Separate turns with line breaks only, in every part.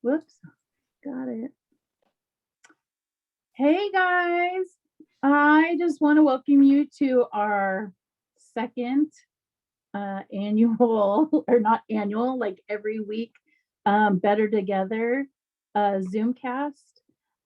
Whoops, got it. Hey guys, I just want to welcome you to our second annual, or not annual, like every week, Better Together Zoomcast.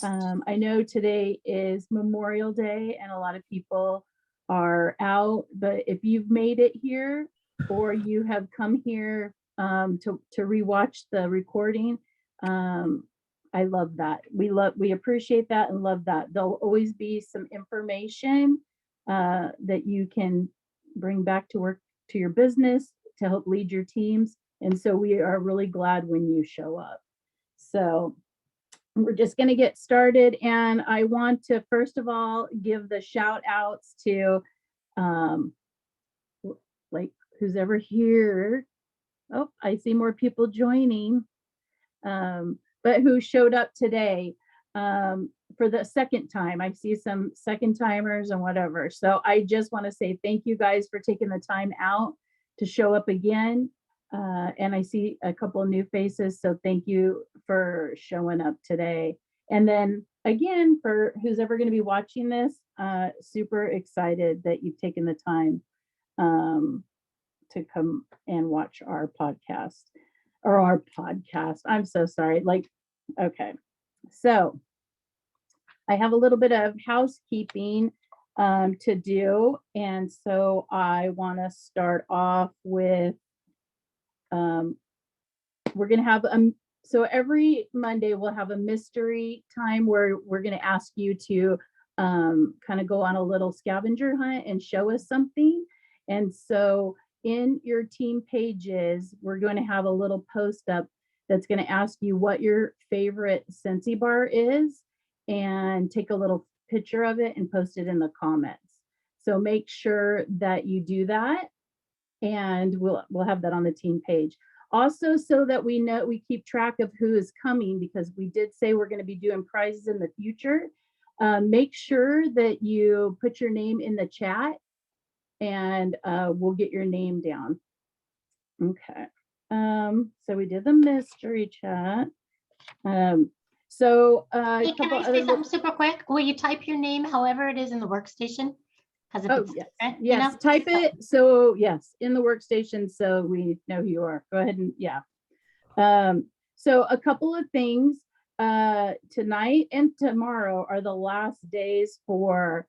I know today is Memorial Day and a lot of people are out, but if you've made it here or you have come here to rewatch the recording, I love that. We appreciate that and love that. There'll always be some information that you can bring back to work, to your business, to help lead your teams. And so we are really glad when you show up. So we're just going to get started. And I want to, first of all, give the shout outs to like who's ever here. Oh, I see more people joining, but who showed up today for the second time. I see some second timers and whatever. So I just want to say thank you guys for taking the time out to show up again. And I see a couple of new faces. So thank you for showing up today. And then again, for who's ever going to be watching this, super excited that you've taken the time to come and watch our podcast. I'm so sorry. Okay. So I have a little bit of housekeeping to do. And so I want to start off with, we're going to have, so every Monday we'll have a mystery time where we're going to ask you to kind of go on a little scavenger hunt and show us something. And so in your team pages, we're going to have a little post up that's going to ask you what your favorite Scentsy bar is and take a little picture of it and post it in the comments. So make sure that you do that, and we'll have that on the team page. Also, so that we know, we keep track of who is coming, because we did say we're going to be doing prizes in the future. Make sure that you put your name in the chat, and we'll get your name down. Okay. So we did the mystery chat. So
hey, can I say something super quick? Will you type your name however it is in the workstation?
Oh, yes. Yes, you know? Type it. So yes, in the workstation, so we know who you are. Go ahead and yeah. So a couple of things. Tonight and tomorrow are the last days for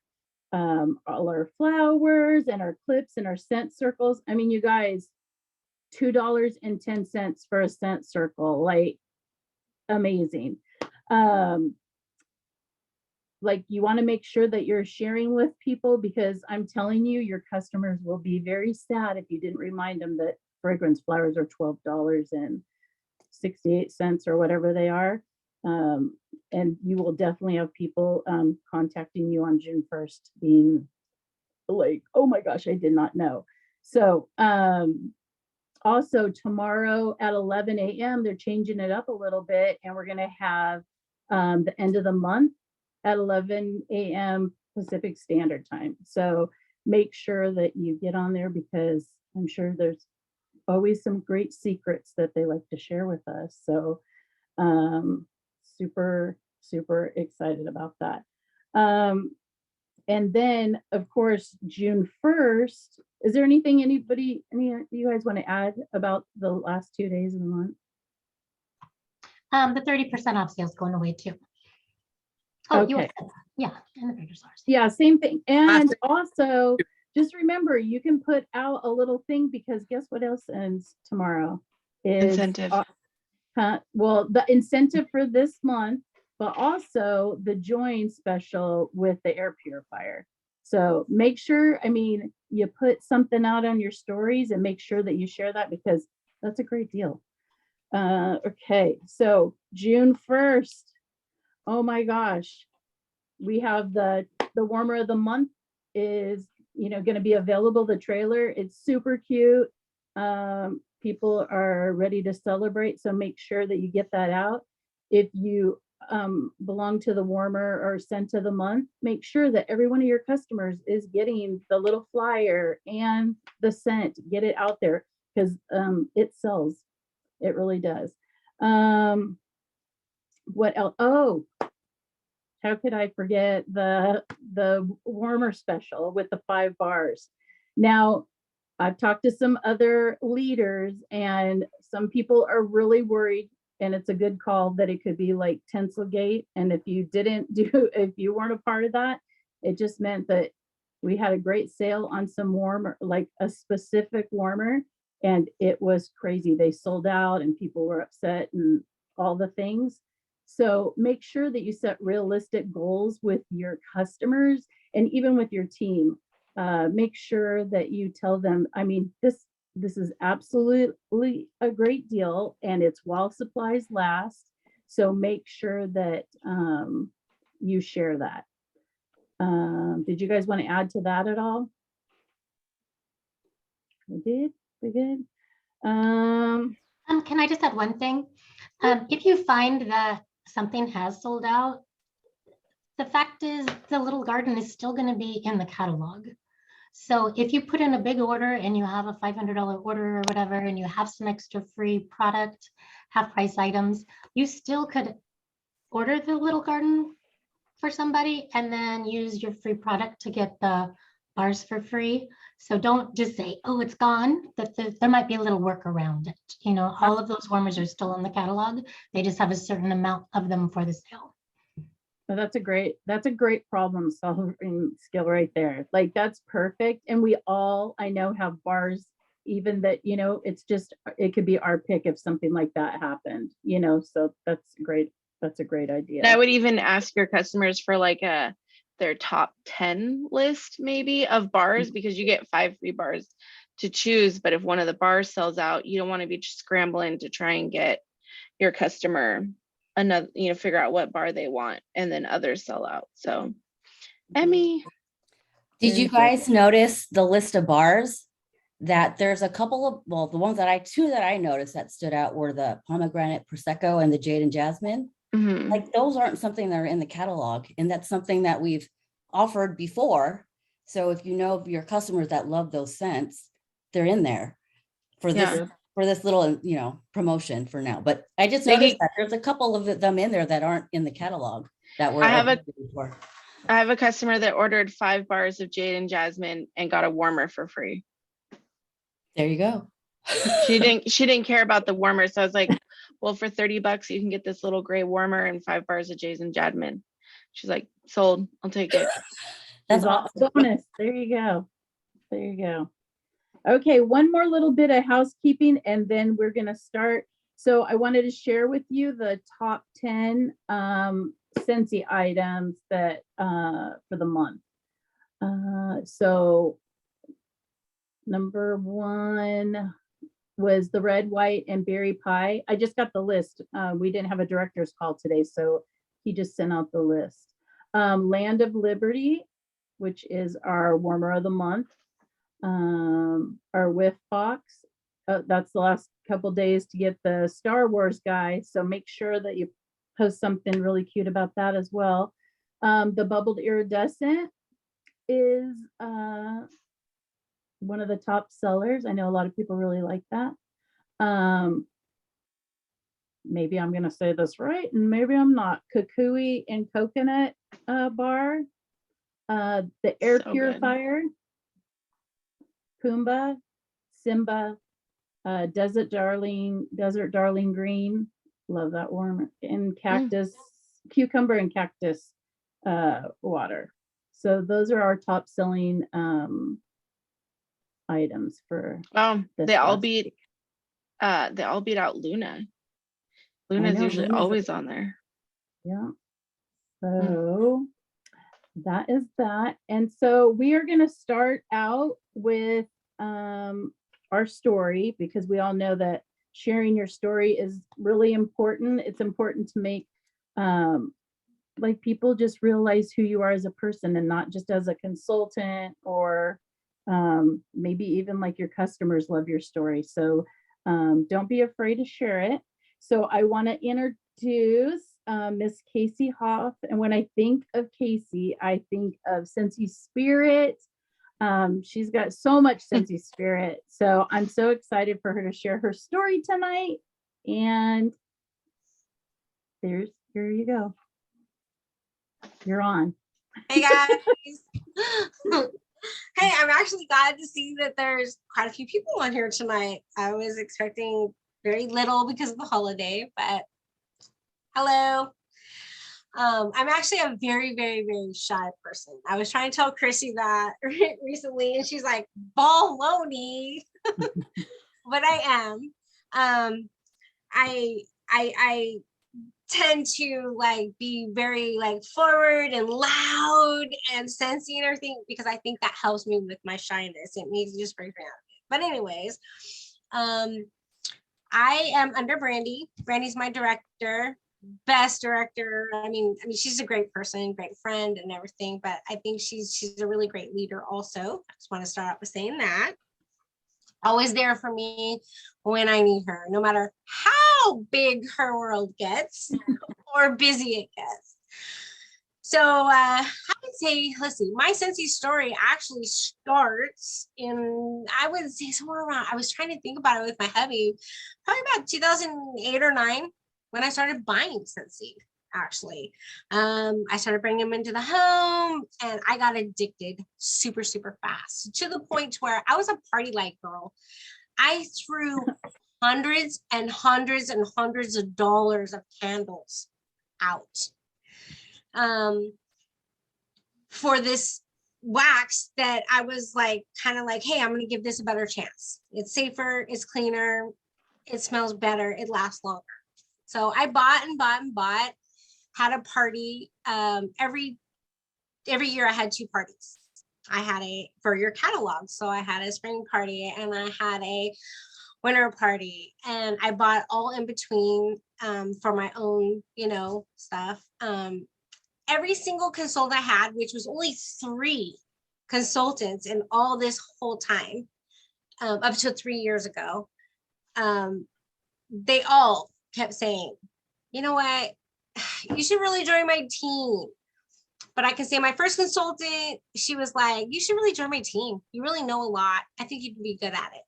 all our flowers and our clips and our scent circles. I mean, you guys, $2.10 for a scent circle, like amazing. Like, you want to make sure that you're sharing with people, because I'm telling you, your customers will be very sad if you didn't remind them that fragrance flowers are $12.68 or whatever they are. And you will definitely have people contacting you on June 1st being like, oh my gosh, I did not know. So also tomorrow at 11 a.m. they're changing it up a little bit, and we're going to have the end of the month at 11 a.m. Pacific Standard Time. So make sure that you get on there, because I'm sure there's always some great secrets that they like to share with us. So super, super excited about that. And then, of course, June 1st, is there anything any of you guys want to add about the last 2 days of the month?
The 30% off sale is going away too. Oh, okay. You said that. Yeah, and the bigger stars.
Yeah, same thing. And also, just remember, you can put out a little thing, because guess what else ends tomorrow? Is
incentive.
Well, the incentive for this month, but also the join special with the air purifier. So make sure, I mean, you put something out on your stories and make sure that you share that, because that's a great deal. Okay, so June 1st. Oh my gosh, we have the warmer of the month is, going to be available. The trailer, it's super cute. People are ready to celebrate, so make sure that you get that out. If you belong to the warmer or scent of the month, make sure that every one of your customers is getting the little flyer and the scent. Get it out there, because it sells. It really does. what else? Oh, how could I forget the warmer special with the 5 bars? Now, I've talked to some other leaders and some people are really worried, and it's a good call that it could be like Tinselgate. And if you didn't do, if you weren't a part of that, it just meant that we had a great sale on some warmer, like a specific warmer, and it was crazy. They sold out and people were upset and all the things. So make sure that you set realistic goals with your customers and even with your team. Make sure that you tell them, I mean, this is absolutely a great deal and it's while supplies last. So make sure that you share that. Did you guys want to add to that at all? We did. We good.
Can I just add one thing? If you find that something has sold out, the fact is the little garden is still going to be in the catalog. So if you put in a big order and you have a $500 order or whatever, and you have some extra free product, half price items, you still could order the little garden for somebody and then use your free product to get the bars for free. So don't just say, oh, it's gone. There might be a little work around it. You know, all of those warmers are still in the catalog. They just have a certain amount of them for the sale.
Well, that's a great problem solving skill right there. Like that's perfect. And we all, I know, have bars, even that, you know, it's just, it could be our pick if something like that happened, you know, so that's great. That's a great idea.
And I would even ask your customers for like their top 10 list maybe of bars, because you get 5 free bars to choose. But if one of the bars sells out, you don't want to be scrambling to try and get your customer another, you know, figure out what bar they want, and then others sell out. So Emmy,
did you guys notice the list of bars? That there's a couple of, well, the ones that two that I noticed that stood out were the pomegranate prosecco and the jade and jasmine.
mm-hmm.
Like those aren't something that are in the catalog, and that's something that we've offered before. So if you know your customers that love those scents, they're in there for this little, you know, promotion for now. But I just noticed that there's a couple of them in there that aren't in the catalog that were.
I have a customer that ordered 5 bars of jade and jasmine and got a warmer for free.
There you go.
She didn't care about the warmer. So I was like, well, for $30 you can get this little gray warmer and 5 bars of jade and jasmine. She's like, sold, I'll take it.
That's awesome.
Bonus. There you go. There you go. Okay, one more little bit of housekeeping and then we're going to start. So I wanted to share with you the top 10 Scentsy items that for the month. So number 1 was the red, white, and berry pie. I just got the list. We didn't have a director's call today, so he just sent out the list. Land of Liberty, which is our warmer of the month. Our whiff box. That's the last couple days to get the Star Wars guy, so make sure that you post something really cute about that as well. The bubbled iridescent is one of the top sellers. I know a lot of people really like that. Maybe I'm gonna say this right and maybe I'm not. Kukui and coconut bar. The air purifier. Pumbaa, Simba, Desert Darling Green. Love that warm. And cactus, cucumber and cactus water. So those are our top selling items for
they all beat out Luna. Luna's usually always on there.
Yeah. So that is that. And so we are going to start out with our story, because we all know that sharing your story is really important. It's important to make like people just realize who you are as a person and not just as a consultant, or maybe even like your customers love your story. So don't be afraid to share it. So I want to introduce Miss Kayce Hoff. And when I think of Kayce, I think of Scentsy Spirit. She's got so much Scentsy Spirit. So I'm so excited for her to share her story tonight. And there's here you go. You're on.
Hey guys. Hey, I'm actually glad to see that there's quite a few people on here tonight. I was expecting very little because of the holiday, but hello. I'm actually a very, very, very shy person. I was trying to tell Chrissy that recently, and she's like, baloney. But I am. I tend to like be very like forward and loud and sensy and everything because I think that helps me with my shyness. It makes me just break me out. But anyways, I am under Brandy. Brandy's my director, best director. I mean, she's a great person, great friend and everything, but I think she's a really great leader also. I just want to start out with saying that. Always there for me when I need her, no matter how big her world gets or busy it gets. So I would say, let's see, my Scentsy story actually starts in, I would say somewhere around, I was trying to think about it with my hubby, probably about 2008 or 9 when I started buying Scentsy. Actually, I started bringing them into the home and I got addicted super, super fast to the point where I was a party light girl. I threw hundreds and hundreds and hundreds of dollars of candles out for this wax that I was like, kind of like, hey, I'm going to give this a better chance. It's safer, it's cleaner, it smells better, it lasts longer. So I bought and bought and bought. Had a party every year. I had 2 parties. I had a for your catalog, so I had a spring party and I had a winter party, and I bought all in between for my own, stuff. Every single consultant I had, which was only 3 consultants in all this whole time, up to 3 years ago, they all kept saying, you know what? You should really join my team. But I can say my first consultant, she was like, you should really join my team. You really know a lot. I think you'd be good at it.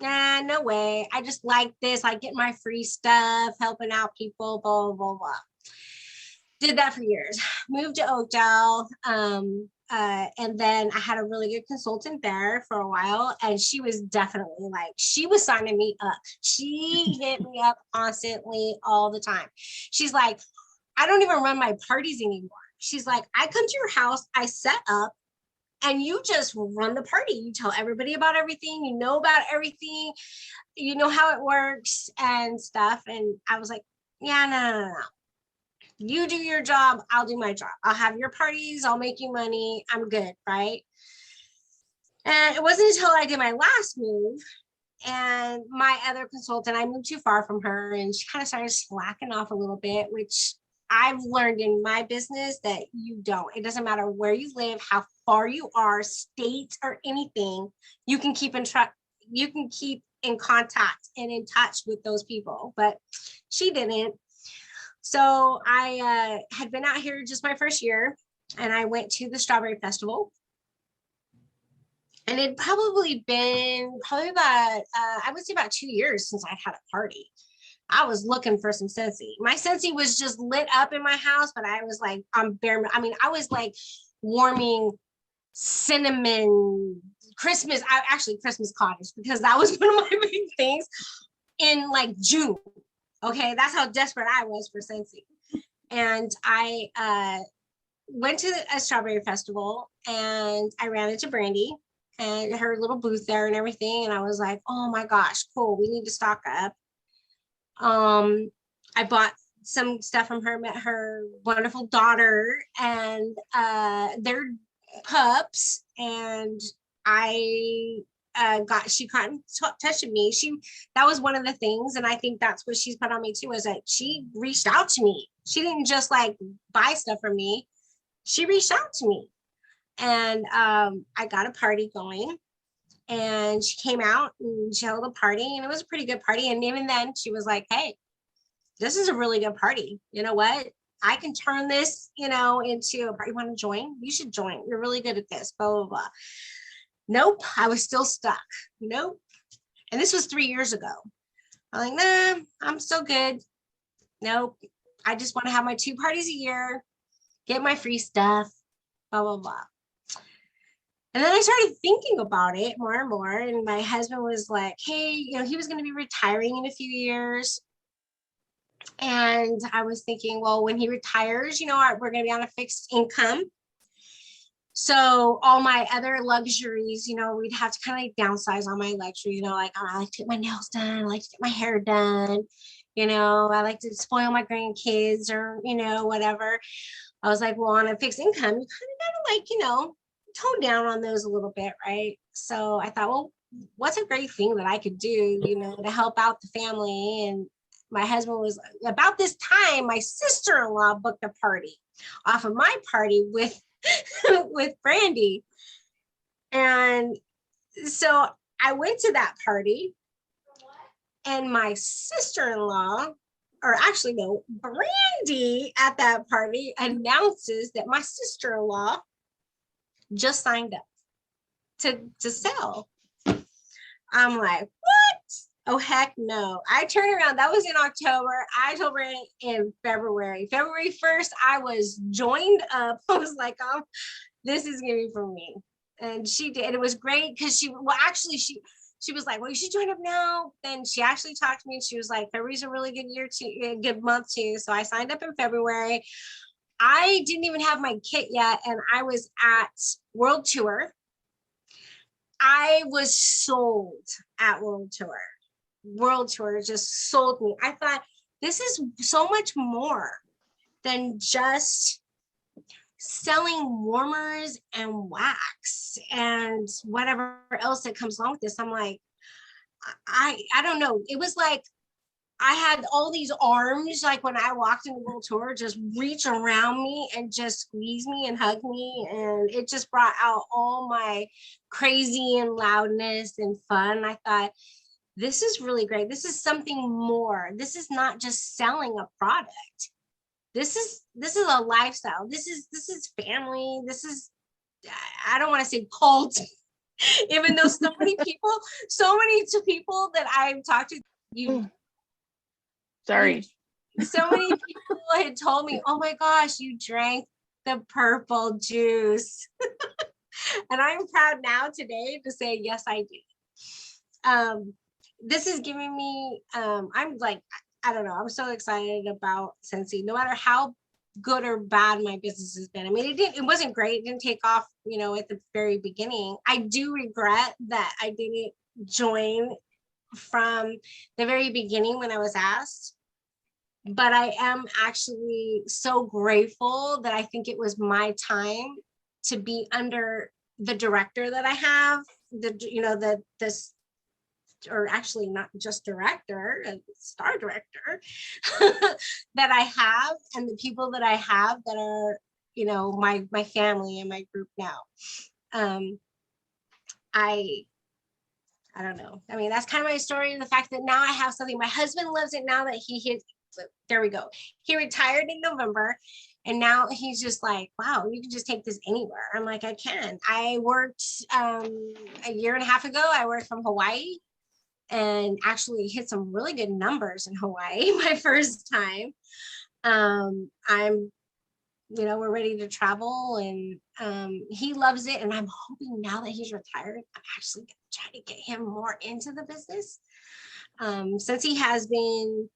Nah, no way. I just like this. I get my free stuff, helping out people, blah, blah, blah. Did that for years. Moved to Oakdale. And then I had a really good consultant there for a while. And she was definitely like, she was signing me up. She hit me up constantly all the time. She's like, I don't even run my parties anymore. She's like, I come to your house, I set up, and you just run the party. You tell everybody about everything. You know about everything. You know how it works and stuff. And I was like, yeah, no. You do your job, I'll do my job. I'll have your parties, I'll make you money, I'm good, right? And it wasn't until I did my last move and my other consultant, I moved too far from her and she kind of started slacking off a little bit, which I've learned in my business that you don't. It doesn't matter where you live, how far you are, state or anything, you can keep in contact and in touch with those people, but she didn't. So I had been out here just my first year and I went to the Strawberry Festival. And it'd probably been about, I would say about 2 years since I had a party. I was looking for some Scentsy. My Scentsy was just lit up in my house, but I was like, I was like warming cinnamon, Christmas cottage, because that was one of my big things in like June. Okay, that's how desperate I was for Scentsy. And I went to a Strawberry Festival and I ran into Brandy and her little booth there and everything. And I was like, oh my gosh, cool, we need to stock up. I bought some stuff from her, met her wonderful daughter and their pups. And she caught in touch with me. That was one of the things. And I think that's what she's put on me too, is that she reached out to me. She didn't just like buy stuff from me. She reached out to me and I got a party going and she came out and she held a party and it was a pretty good party. And even then she was like, hey, this is a really good party. You know what? I can turn this, into a party. You want to join? You should join. You're really good at this, blah, blah, blah. Nope, I was still stuck. Nope. And this was 3 years ago. I'm like, nah, I'm still good. Nope. I just want to have my 2 parties a year, get my free stuff, blah, blah, blah. And then I started thinking about it more and more. And my husband was like, hey, you know, he was going to be retiring in a few years. And I was thinking, well, when he retires, you know, we're going to be on a fixed income. So all my other luxuries, you know, we'd have to kind of like downsize on my luxury, you know, like I like to get my nails done, I like to get my hair done, you know, I like to spoil my grandkids or, you know, whatever. I was like, well, on a fixed income, you kind of gotta like, you know, tone down on those a little bit, right? So I thought, well, what's a great thing that I could do, you know, to help out the family? And my husband was about this time, my sister-in-law booked a party off of my party with with Brandy. And so I went to that party and my sister-in-law, or actually no, Brandy at that party announces that my sister-in-law just signed up to sell. I'm like, what? Oh, heck no. I turned around. That was in October. I told her in February. February 1st, I was joined up. I was like, oh, this is going to be for me. And she did. And it was great because she was like, well, you should join up now. Then she actually talked to me and she was like, February's a really good year too, a good month too. So I signed up in February. I didn't even have my kit yet. And I was at World Tour. I was sold at World Tour. World Tour just sold me. I thought this is so much more than just selling warmers and wax and whatever else that comes along with this. I'm like, I don't know. It was like I had all these arms, like when I walked in the World Tour, just reach around me and just squeeze me and hug me. And it just brought out all my crazy and loudness and fun. I thought, this is really great. This is something more. This is not just selling a product. This is a lifestyle. This is family. This is, I don't want to say cult, even though so many people that I've talked to,
Sorry.
so many people had told me, oh my gosh, you drank the purple juice. And I'm proud now today to say, yes, I did. This is giving me, I'm like, I don't know, I'm so excited about Scentsy, no matter how good or bad my business has been. I mean, it wasn't great. It didn't take off, you know, at the very beginning. I do regret that I didn't join from the very beginning when I was asked, but I am actually so grateful that I think it was my time to be under the director that I have, this, or actually not just director, a star director that I have, and the people that I have that are, you know, my family and my group now. I don't know. I mean, that's kind of my story. And the fact that now I have something, my husband loves it now that there we go. He retired in November. And now he's just like, wow, you can just take this anywhere. I'm like, I can. I worked a year and a half ago. I worked from Hawaii and actually hit some really good numbers in Hawaii my first time. We're ready to travel, and he loves it. And I'm hoping now that he's retired, I'm actually gonna try to get him more into the business. Since he has been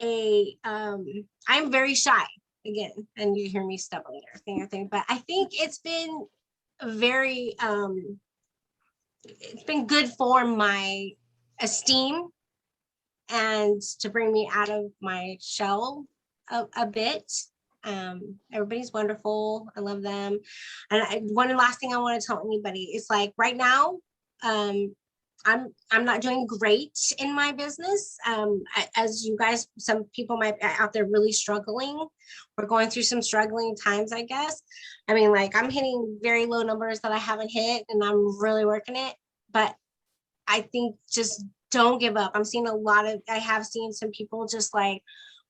I'm very shy again, and you hear me stumbling or everything, but I think it's been very, it's been good for my esteem and to bring me out of my shell a bit. Everybody's wonderful. I love them. And one last thing I want to tell anybody is, like, right now, I'm not doing great in my business. As you guys, some people might be out there really struggling. We're going through some struggling times, I guess. I mean, like, I'm hitting very low numbers that I haven't hit, and I'm really working it. But I think just don't give up. I have seen some people just like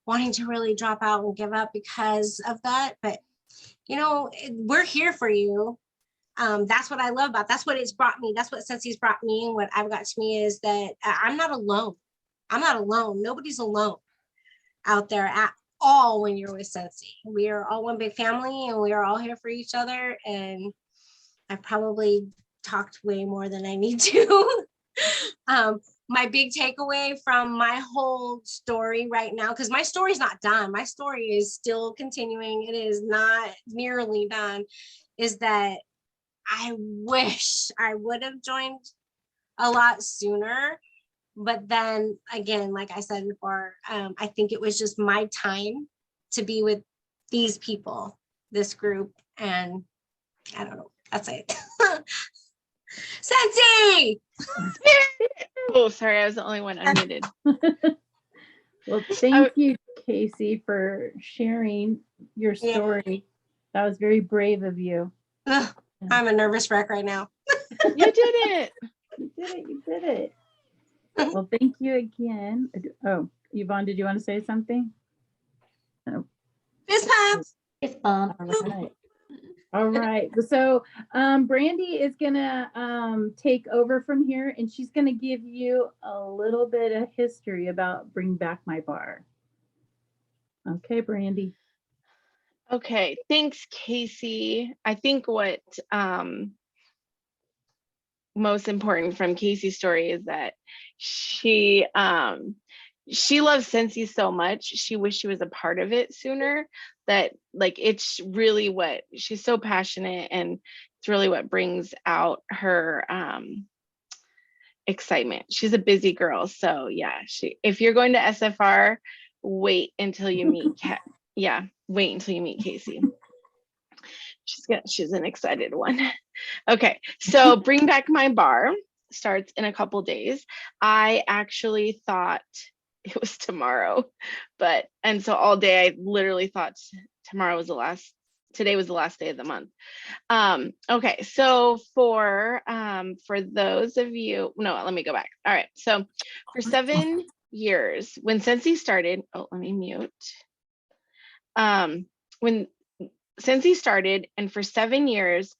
wanting to really drop out and give up because of that. But, you know, we're here for you. That's what I love about, that's what it's brought me. That's what Scentsy's brought me. And what I've got to me is that I'm not alone. I'm not alone. Nobody's alone out there all when you're with Scentsy. We are all one big family and we are all here for each other. And I probably talked way more than I need to. My big takeaway from my whole story right now, because my story's not done, my story is still continuing, it is not nearly done, is that I wish I would have joined a lot sooner. But then again, like I said before, I think it was just my time to be with these people, this group, and I don't know, that's it. Scentsy!
Oh, sorry, I was the only one unmuted.
Well, thank you, Kayce, for sharing your
Yeah.
story. That was very brave of you.
Ugh, I'm a nervous wreck right now.
You did it.
You did it. You did it. Well, thank you again. Oh, Yvonne, did you want to say something?
Fist pumps.
It's bump.
All right. All right. So Brandy is gonna take over from here, and she's gonna give you a little bit of history about Bring Back My Bar. Okay, Brandy.
Okay, thanks, Kayce. I think what most important from Kayce's story is that she loves Scentsy so much. She wished she was a part of it sooner. That like it's really what she's so passionate, and it's really what brings out her excitement. She's a busy girl, so yeah. If you're going to SFR, wait until you meet wait until you meet Kayce. She's an excited one. Okay, so Bring Back My Bar starts in a couple days. I actually thought it was tomorrow, and so all day I literally thought today was the last day of the month. Okay, so for those of you, no, let me go back. All right, so for 7 years, when Scentsy started, let me mute. When Scentsy started, and for 7 years,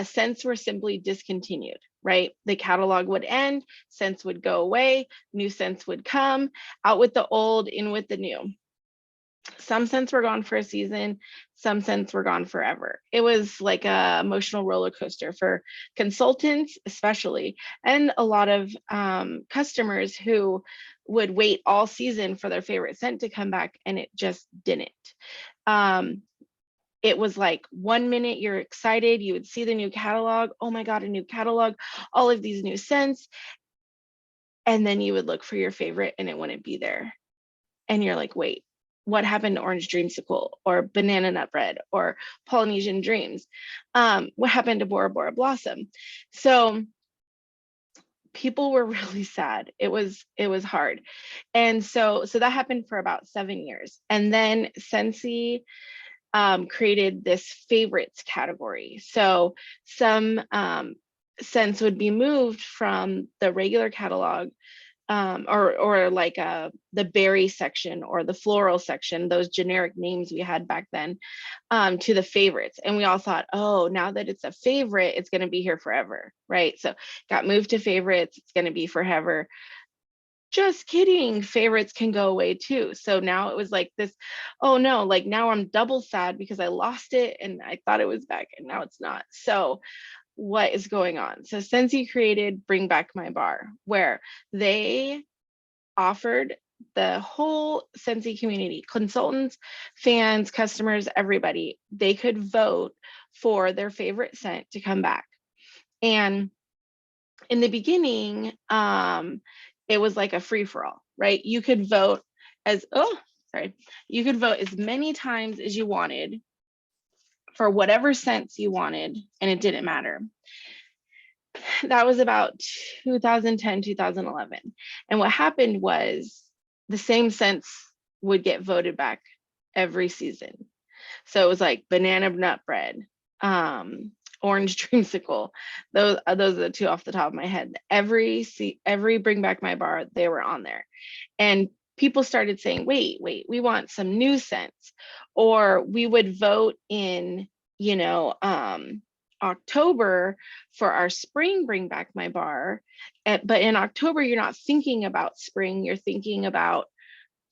scents were simply discontinued, right? The catalog would end, scents would go away, new scents would come, out with the old, in with the new. Some scents were gone for a season, some scents were gone forever. It was like a emotional roller coaster for consultants, especially, and a lot of customers who would wait all season for their favorite scent to come back, and it just didn't. It was like 1 minute you're excited, you would see the new catalog, oh my God, a new catalog, all of these new scents. And then you would look for your favorite and it wouldn't be there. And you're like, wait, what happened to Orange Dreamsicle or Banana Nut Bread or Polynesian Dreams? What happened to Bora Bora Blossom? So people were really sad. It was hard. And so that happened for about 7 years. And then Scentsy created this favorites category. So some scents would be moved from the regular catalog or like the berry section or the floral section, those generic names we had back then, to the favorites. And we all thought, oh, now that it's a favorite, it's going to be here forever, right? So got moved to favorites, it's going to be forever. Just kidding, favorites can go away too. So now it was like this, oh no, like now I'm double sad because I lost it and I thought it was back and now it's not. So what is going on? So Scentsy created Bring Back My Bar, where they offered the whole Scentsy community, consultants, fans, customers, everybody, they could vote for their favorite scent to come back. And in the beginning, it was like a free-for-all, right? You could vote you could vote as many times as you wanted for whatever scents you wanted, and it didn't matter. That was about 2010, 2011. And what happened was the same scents would get voted back every season. So it was like Banana Nut Bread, Orange Dreamsicle. Those are the two off the top of my head. Every Bring Back My Bar, they were on there. And people started saying, wait, we want some new scents. Or we would vote in, October for our spring Bring Back My Bar. But in October, you're not thinking about spring, you're thinking about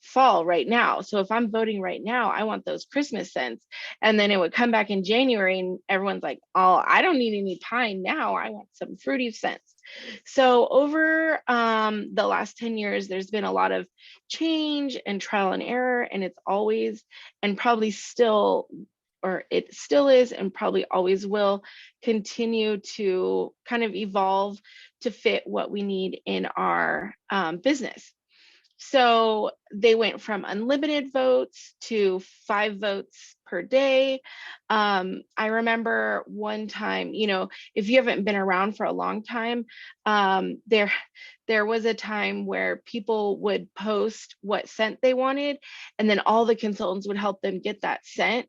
fall right now. So if I'm voting right now, I want those Christmas scents. And then it would come back in January and everyone's like, oh, I don't need any pine now. I want some fruity scents. So over the last 10 years, there's been a lot of change and trial and error, and it's always and probably still, or it still is and probably always will continue to kind of evolve to fit what we need in our business. So they went from unlimited votes to 5 votes per day. I remember one time, you know, if you haven't been around for a long time, there was a time where people would post what scent they wanted, and then all the consultants would help them get that scent.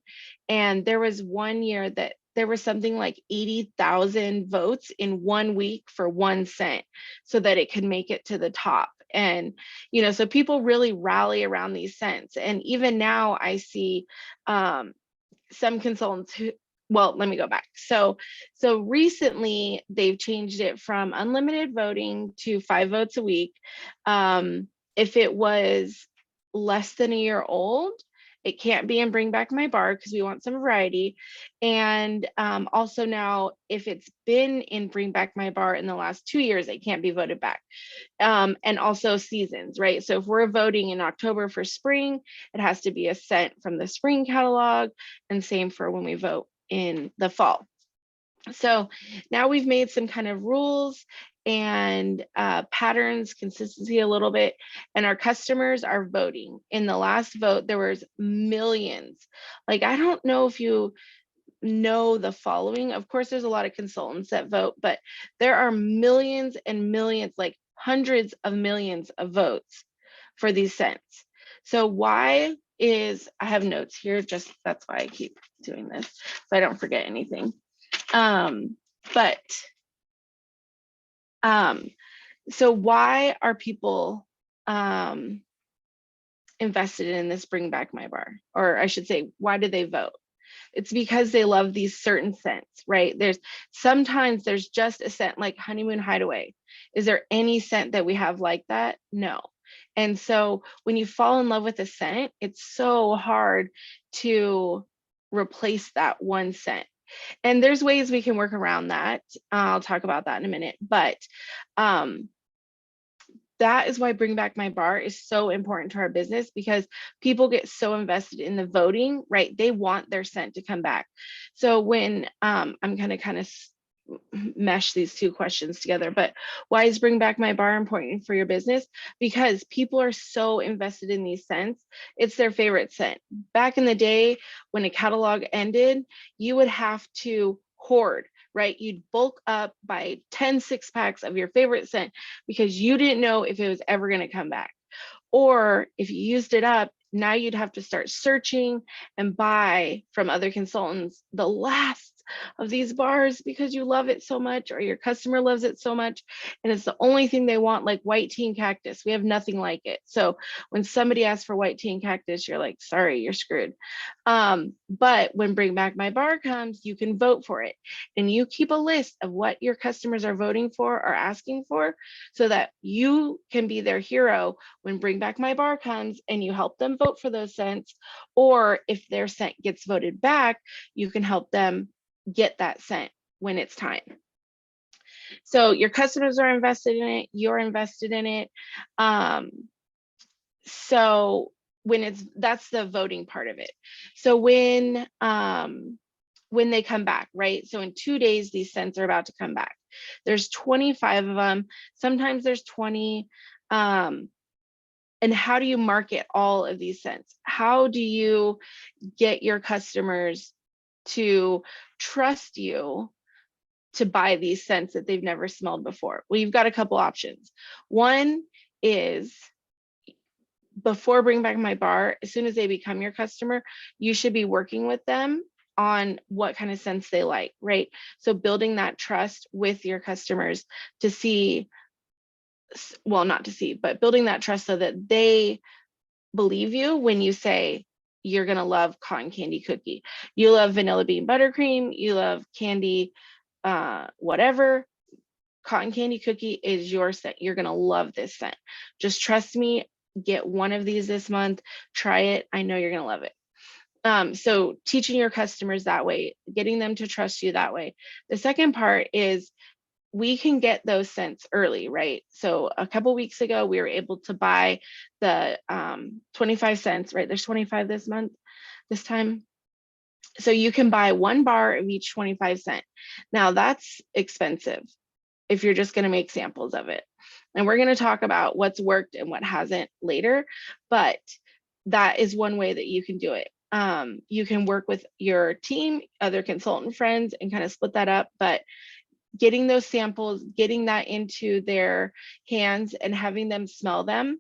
And there was one year that there was something like 80,000 votes in 1 week for one scent so that it could make it to the top. And, you know, so people really rally around these scents. And even now I see some consultants who, well, let me go back. So recently they've changed it from unlimited voting to 5 votes a week. If it was less than a year old, it can't be in Bring Back My Bar because we want some variety. And also now, if it's been in Bring Back My Bar in the last 2 years, it can't be voted back. And also seasons, right? So if we're voting in October for spring, it has to be a scent from the spring catalog, and same for when we vote in the fall. So now we've made some kind of rules and patterns, consistency a little bit, and our customers are voting. In the last vote, there was millions. Like, I don't know if you know the following. Of course, there's a lot of consultants that vote, but there are millions and millions, like hundreds of millions of votes for these scents. So why is, I have notes here, just that's why I keep doing this, so I don't forget anything. So why are people invested in this Bring Back My Bar? Or I should say, why do they vote? It's because they love these certain scents, right? Sometimes there's just a scent like Honeymoon Hideaway. Is there any scent that we have like that? No. And so when you fall in love with a scent, it's so hard to replace that one scent. And there's ways we can work around that. I'll talk about that in a minute, but that is why Bring Back My Bar is so important to our business, because people get so invested in the voting, right? They want their scent to come back. So when I'm gonna kind of mesh these two questions together, but why is Bring Back My Bar important for your business? Because people are so invested in these scents. It's their favorite scent. Back in the day when a catalog ended, you would have to hoard, right? You'd bulk up by 10 6-packs of your favorite scent because you didn't know if it was ever going to come back. Or if you used it up, now you'd have to start searching and buy from other consultants the last of these bars because you love it so much, or your customer loves it so much, and it's the only thing they want, like white tea and cactus. We have nothing like it. So when somebody asks for white tea and cactus, you're like, sorry, you're screwed. But when Bring Back My Bar comes, you can vote for it, and you keep a list of what your customers are voting for or asking for, so that you can be their hero when Bring Back My Bar comes and you help them vote for those scents. Or if their scent gets voted back, you can help them get that scent when it's time. So your customers are invested in it, you're invested in it. So when that's the voting part of it. So when they come back, right? So in 2 days, these scents are about to come back. There's 25 of them. Sometimes there's 20. And how do you market all of these scents? How do you get your customers to trust you to buy these scents that they've never smelled before? Well, you've got a couple options. One is, before Bring Back My Bar, as soon as they become your customer, you should be working with them on what kind of scents they like, right? So building that trust with your customers to see, well, not to see, but building that trust so that they believe you when you say, you're going to love cotton candy cookie, you love vanilla bean buttercream, you love candy, whatever, cotton candy cookie is your scent. You're going to love this scent. Just trust me. get one of these this month, try it. I know you're going to love it. So teaching your customers that way, getting them to trust you that way. The second part is we can get those scents early, right? So a couple weeks ago, we were able to buy the 25 cents, right? There's 25 this month, this time. So you can buy 1 bar of each 25 cent. Now that's expensive if you're just going to make samples of it. And we're going to talk about what's worked and what hasn't later, but that is one way that you can do it. You can work with your team, other consultant friends, and kind of split that up, but getting those samples, getting that into their hands and having them smell them.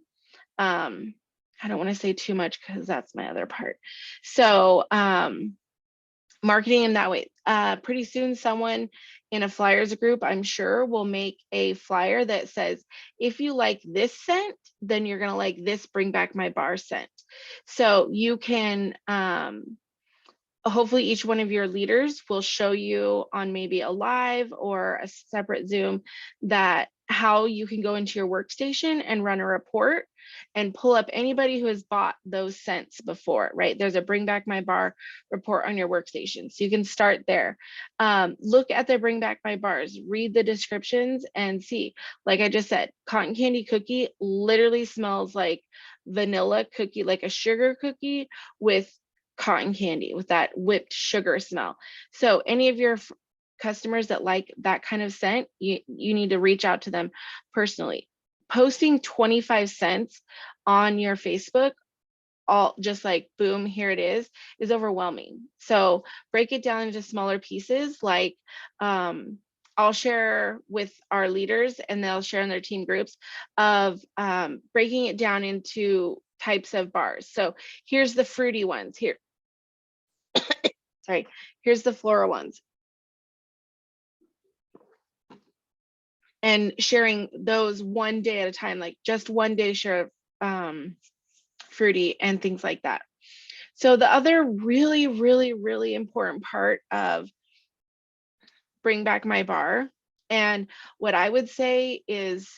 I don't want to say too much because that's my other part. So marketing in that way. Pretty soon someone in a flyers group, I'm sure, will make a flyer that says, if you like this scent, then you're gonna like this Bring Back My Bar scent. So you can, hopefully each one of your leaders will show you on maybe a live or a separate Zoom that how you can go into your workstation and run a report and pull up anybody who has bought those scents before, right? There's a Bring Back My Bar report on your workstation. So you can start there. Look at the Bring Back My Bars, read the descriptions and see. Like I just said, cotton candy cookie literally smells like vanilla cookie, like a sugar cookie with cotton candy, with that whipped sugar smell. So any of your customers that like that kind of scent, you need to reach out to them personally. Posting 25 cents on your Facebook, all just like boom, here it is overwhelming. So break it down into smaller pieces. Like I'll share with our leaders and they'll share in their team groups of breaking it down into types of bars. So here's the fruity ones here. Sorry, here's the floral ones. And sharing those one day at a time, like just one day share of fruity and things like that. So the other really, really, really important part of Bring Back My Bar, and what I would say is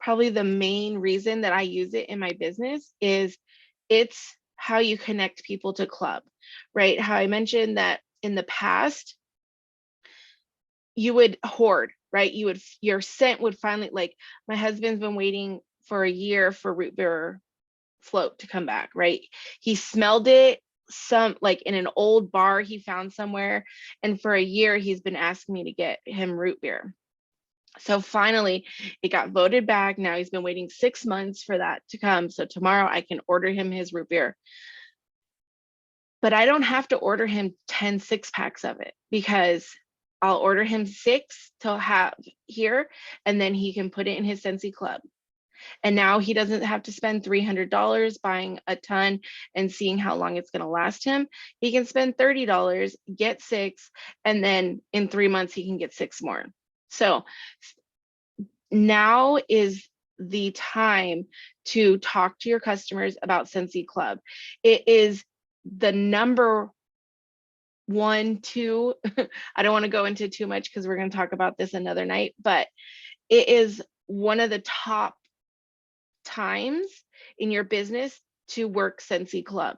probably the main reason that I use it in my business, is it's how you connect people to club, right? How I mentioned that in the past, you would hoard, right? Your scent would finally, like my husband's been waiting for a year for root beer float to come back, right? He smelled it like in an old bar he found somewhere, and for a year he's been asking me to get him root beer. So finally it got voted back. Now he's been waiting 6 months for that to come. So tomorrow I can order him his root beer. But I don't have to order him 10 6-packs of it, because I'll order him 6 to have here, and then he can put it in his Scentsy club. And now he doesn't have to spend $300 buying a ton and seeing how long it's going to last him. He can spend $30, get 6, and then in 3 months he can get 6 more. So now is the time to talk to your customers about Scentsy Club. It is the number 1, 2, I don't want to go into too much because we're going to talk about this another night, but it is one of the top times in your business to work Scentsy Club,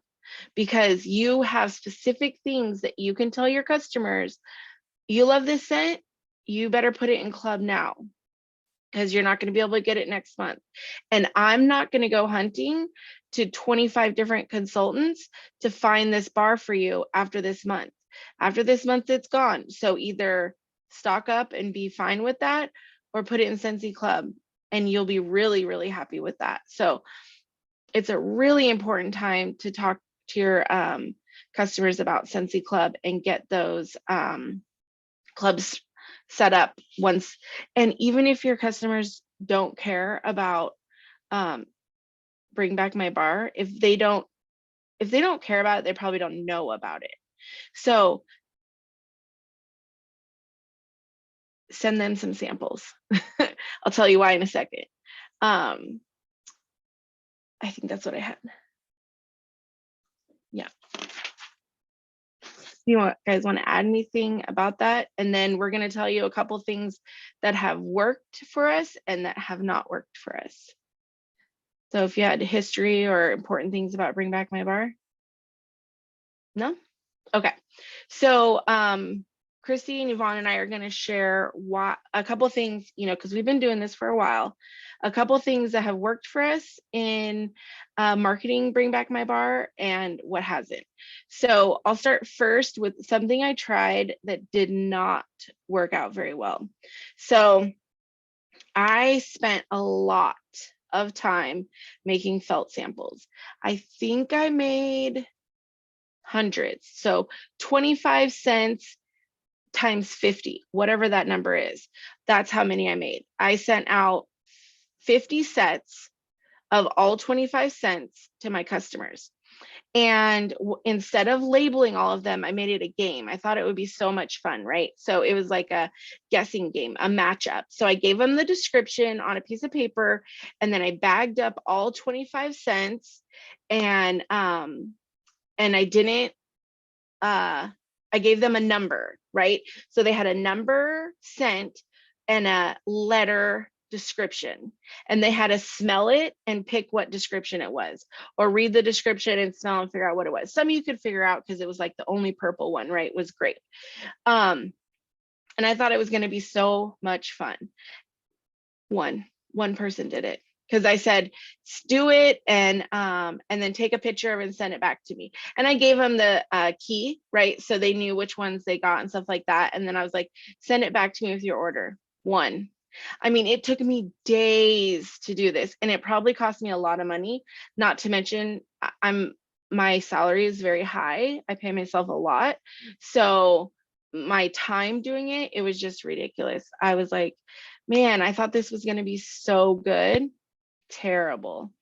because you have specific things that you can tell your customers. You love this scent, you better put it in club now, because you're not going to be able to get it next month. And I'm not going to go hunting to 25 different consultants to find this bar for you after this month. After this month, it's gone. So either stock up and be fine with that, or put it in Scentsy Club, and you'll be really, really happy with that. So it's a really important time to talk to your customers about Scentsy Club and get those clubs set up once. And even if your customers don't care about Bring Back My Bar, if they don't care about it, they probably don't know about it. So send them some samples. I'll tell you why in a second. I think that's what I had. Yeah. You guys want to add anything about that? And then we're going to tell you a couple things that have worked for us and that have not worked for us. So if you had history or important things about Bring Back My Bar? No? Okay. So Christy and Yvonne and I are going to share a couple things, you know, because we've been doing this for a while, a couple things that have worked for us in marketing Bring Back My Bar and what hasn't. So I'll start first with something I tried that did not work out very well. So I spent a lot of time making felt samples. I think I made hundreds. So 25 cents times 50, whatever that number is. That's how many I made. I sent out 50 sets of all 25 cents to my customers. And instead of labeling all of them, I made it a game. I thought it would be so much fun, right? So it was like a guessing game, a matchup. So I gave them the description on a piece of paper, and then I bagged up all 25 cents, and I didn't, I gave them a number, right? So they had a number sent and a letter description, and they had to smell it and pick what description it was, or read the description and smell and figure out what it was. Some of you could figure out because it was like the only purple one, right? It was great. And I thought it was going to be so much fun. One person did it, because I said, do it and then take a picture of it and send it back to me. And I gave them the key, right? So they knew which ones they got and stuff like that. And then I was like, send it back to me with your order. One. I mean, it took me days to do this, and it probably cost me a lot of money, not to mention my salary is very high. I pay myself a lot. So my time doing it, it was just ridiculous. I was like, man, I thought this was going to be so good. Terrible.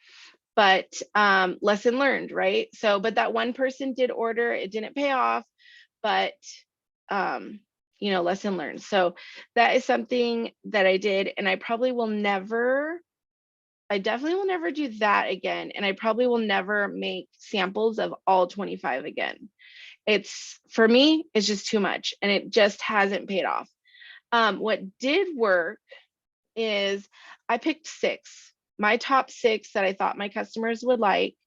But lesson learned, right? So, but that one person did order, it didn't pay off, but you know, lesson learned. So that is something that I did, and I definitely will never do that again. And I probably will never make samples of all 25 again. It's, for me, it's just too much, and it just hasn't paid off. What did work is I picked 6, my top 6 that I thought my customers would like,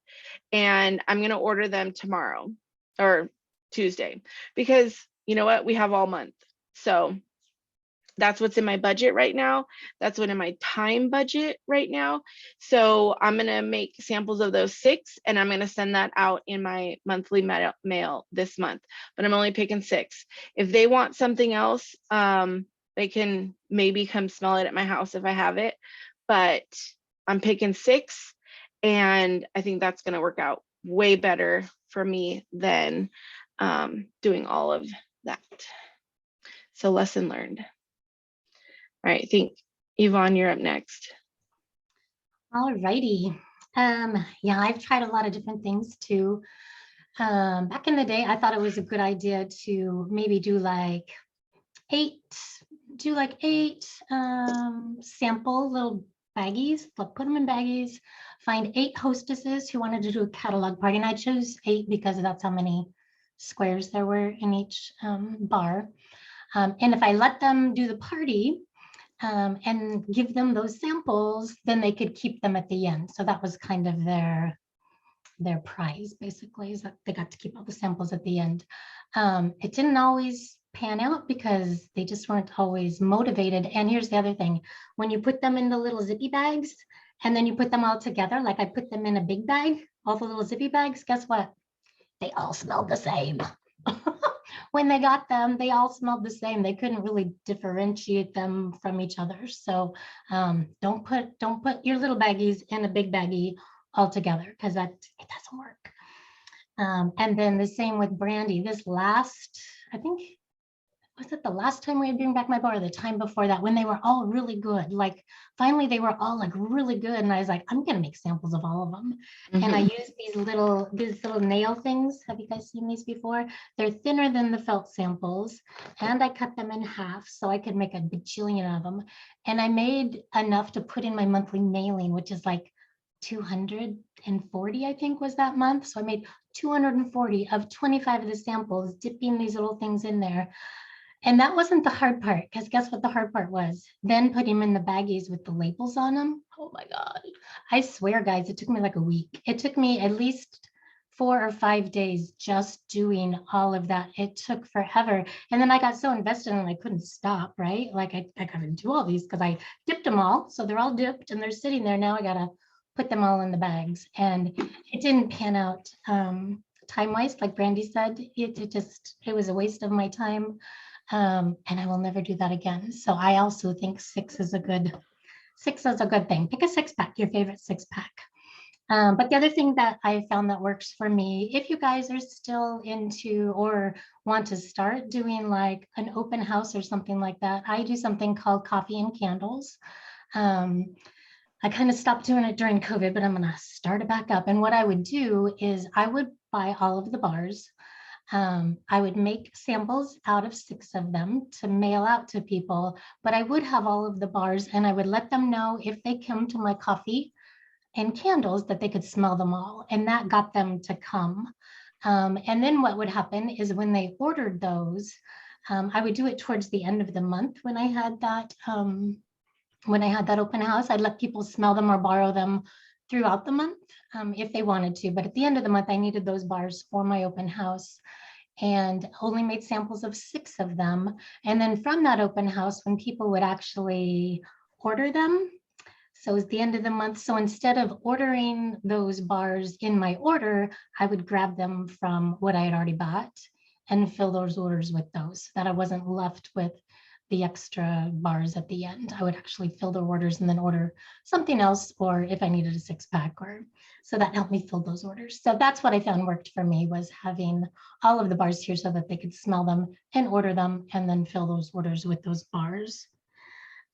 and I'm going to order them tomorrow or Tuesday, because you know what, we have all month. So that's what's in my budget right now. That's what in my time budget right now. So I'm going to make samples of those 6, and I'm going to send that out in my monthly mail this month, but I'm only picking 6. If they want something else, they can maybe come smell it at my house if I have it, but I'm picking 6, and I think that's going to work out way better for me than doing all of that. So lesson learned. All right, I think Yvonne, you're up next.
All righty. Yeah, I've tried a lot of different things too. Back in the day, I thought it was a good idea to maybe do like 8 sample little baggies, put them in baggies, find 8 hostesses who wanted to do a catalog party. And I chose 8 because that's how many squares there were in each bar. And if I let them do the party and give them those samples, then they could keep them at the end. So that was kind of their prize, basically, is that they got to keep all the samples at the end. It didn't always pan out because they just weren't always motivated. And here's the other thing: when you put them in the little zippy bags and then you put them all together, like I put them in a big bag, all the little zippy bags, guess what? They all smelled the same. When they got them, they all smelled the same. They couldn't really differentiate them from each other. So don't put your little baggies in a big baggie all together, because it doesn't work. And then the same with brandy. This last, I think, was it the last time we had Bring Back My Bar, or the time before that, when they were all really good? Like finally they were all like really good, and I was like, I'm gonna make samples of all of them. And I used these little nail things. Have you guys seen these before? They're thinner than the felt samples, and I cut them in half so I could make a bajillion of them. And I made enough to put in my monthly mailing, which is like 240, I think, was that month. So I made 240 of 25 of the samples, dipping these little things in there. And that wasn't the hard part, because guess what the hard part was? Then put him in the baggies with the labels on them. Oh my God. I swear, guys, it took me like a week. It took me at least 4 or 5 days just doing all of that. It took forever. And then I got so invested and I couldn't stop, right? Like I gotta do all these because I dipped them all. So they're all dipped and they're sitting there. Now I gotta put them all in the bags. And it didn't pan out time-wise, like Brandy said. It was a waste of my time. And I will never do that again. So I also think 6 is a good thing. Pick a 6-pack, your favorite 6-pack. But the other thing that I found that works for me, if you guys are still into or want to start doing like an open house or something like that, I do something called coffee and candles. I kind of stopped doing it during COVID, but I'm going to start it back up. And what I would do is I would buy all of the bars. I would make samples out of 6 of them to mail out to people, but I would have all of the bars and I would let them know if they come to my coffee and candles that they could smell them all. And that got them to come. And then what would happen is when they ordered those, I would do it towards the end of the month when I had that open house. I'd let people smell them or borrow them throughout the month if they wanted to. But at the end of the month, I needed those bars for my open house and only made samples of 6 of them. And then from that open house, when people would actually order them, so it's the end of the month. So instead of ordering those bars in my order, I would grab them from what I had already bought and fill those orders with those so that I wasn't left with the extra bars at the end. I would actually fill the orders and then order something else, or if I needed a 6-pack, or so that helped me fill those orders. So that's what I found worked for me, was having all of the bars here so that they could smell them and order them and then fill those orders with those bars.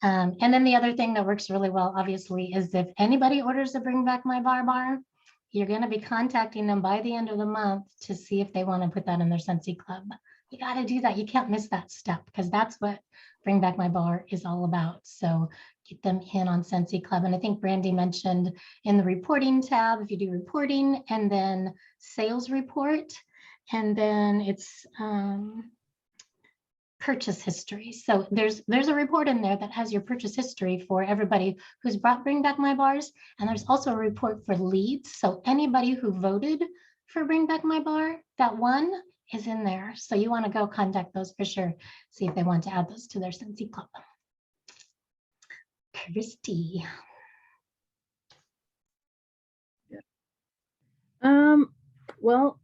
And then the other thing that works really well, obviously, is if anybody orders a Bring Back My bar, you're going to be contacting them by the end of the month to see if they want to put that in their Scentsy Club. You got to do that. You can't miss that step, because that's what Bring Back My Bar is all about. So get them in on Scentsy Club. And I think Brandy mentioned in the reporting tab, if you do reporting and then sales report, and then it's purchase history. So there's a report in there that has your purchase history for everybody who's brought Bring Back My bars. And there's also a report for leads. So anybody who voted for Bring Back My bar, that one is in there. So you want to go contact those for sure. See if they want to add those to their Scentsy Club. Christy.
Well,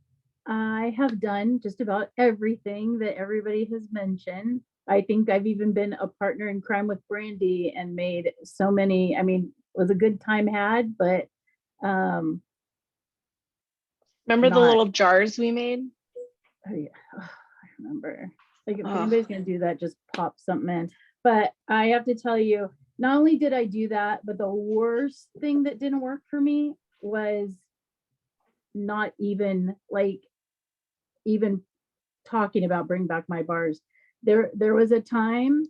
I have done just about everything that everybody has mentioned. I think I've even been a partner in crime with Brandy and made so many, I mean, it was a good time had, but
Remember the
not-
little jars we made?
oh yeah, I remember. Like if anybody's gonna do that, just pop something in. But I have to tell you, not only did I do that, but the worst thing that didn't work for me was not even talking about Bring Back My bars. There was a time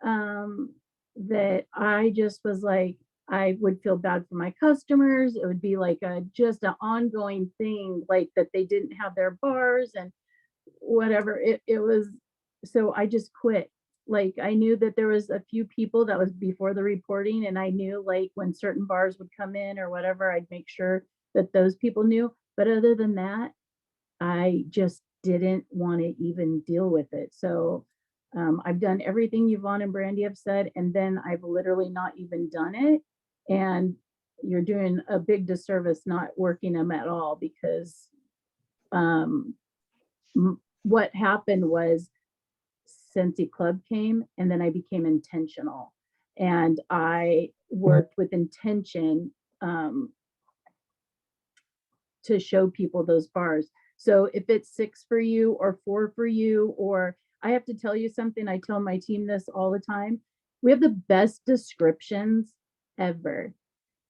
that I just was like, I would feel bad for my customers. It would be like just an ongoing thing, like that they didn't have their bars and whatever. It was, so I just quit. Like I knew that there was a few people that was before the reporting, and I knew like when certain bars would come in or whatever, I'd make sure that those people knew. But other than that, I just didn't want to even deal with it. So I've done everything Yvonne and Brandy have said, and then I've literally not even done it. And you're doing a big disservice not working them at all, because what happened was Scentsy Club came, and then I became intentional, and I worked with intention to show people those bars. So if it's 6 for you or 4 for you, or I have to tell you something, I tell my team this all the time. We have the best descriptions ever.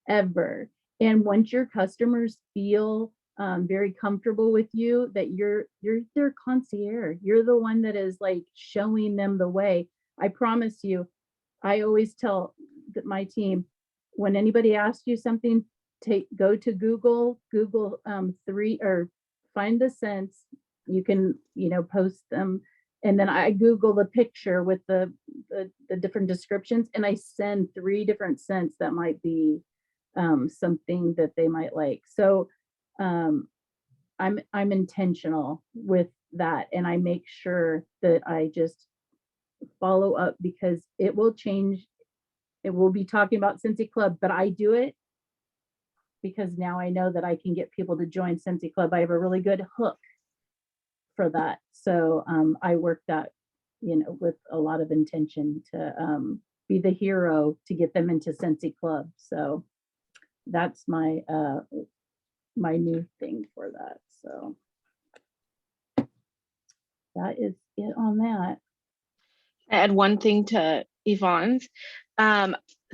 And once your customers feel very comfortable with you, that you're their concierge, you're the one that is like showing them the way. I promise you, I always tell my team, when anybody asks you something, go to Google 3 or find the scents. You can, post them and then I Google the picture with the different descriptions, and I send 3 different scents that might be something that they might like. So I'm intentional with that, and I make sure that I just follow up because it will change. It will be talking about Scentsy Club, but I do it because now I know that I can get people to join Scentsy Club. I have a really good hook for that. So I work that, with a lot of intention to be the hero to get them into Scentsy Club. So that's my my new thing for that. So that is it on that.
I add one thing to Yvonne's.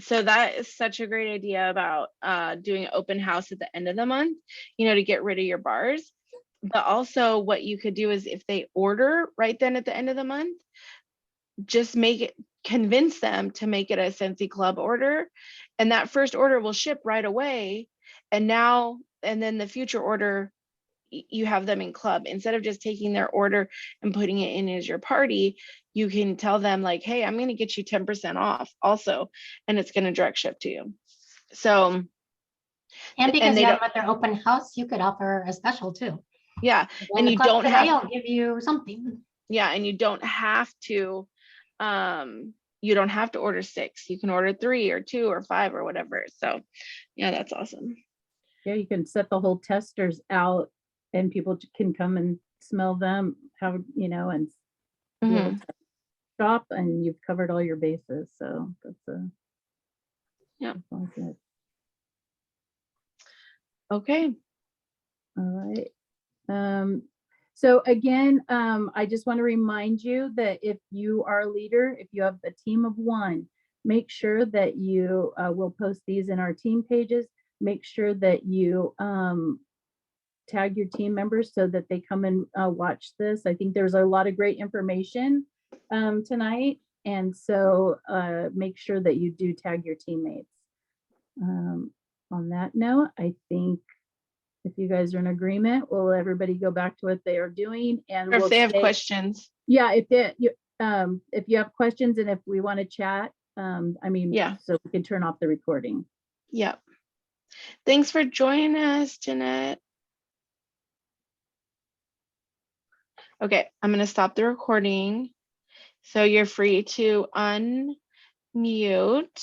So that is such a great idea about doing open house at the end of the month, to get rid of your bars. But also what you could do is if they order right then at the end of the month, just convince them to make it a Scentsy Club order. And that first order will ship right away. And then the future order, you have them in club. Instead of just taking their order and putting it in as your party, you can tell them like, hey, I'm going to get you 10% off also, and it's going to direct ship to you. So,
and because you have them at their open house, you could offer a special too.
Yeah,
and you don't have. I'll give you something.
Yeah, and you don't have to. You don't have to order 6. You can order 3 or 2 or 5 or whatever. So, yeah, that's awesome.
Yeah, you can set the whole testers out, and people can come and smell them, and be able to shop, and you've covered all your bases. So that's
yeah.
All good.
Okay.
All right. So again, I just want to remind you that if you are a leader, if you have a team of 1, make sure that you will post these in our team pages. Make sure that you tag your team members so that they come and watch this. I think there's a lot of great information tonight. And so make sure that you do tag your teammates. On that note, I think if you guys are in agreement, will everybody go back to what they are doing? And
or if they have questions.
Yeah, if you have questions and if we want to chat,
yeah,
so we can turn off the recording.
Yeah. Thanks for joining us, Jeanette. Okay, I'm going to stop the recording. So you're free to unmute.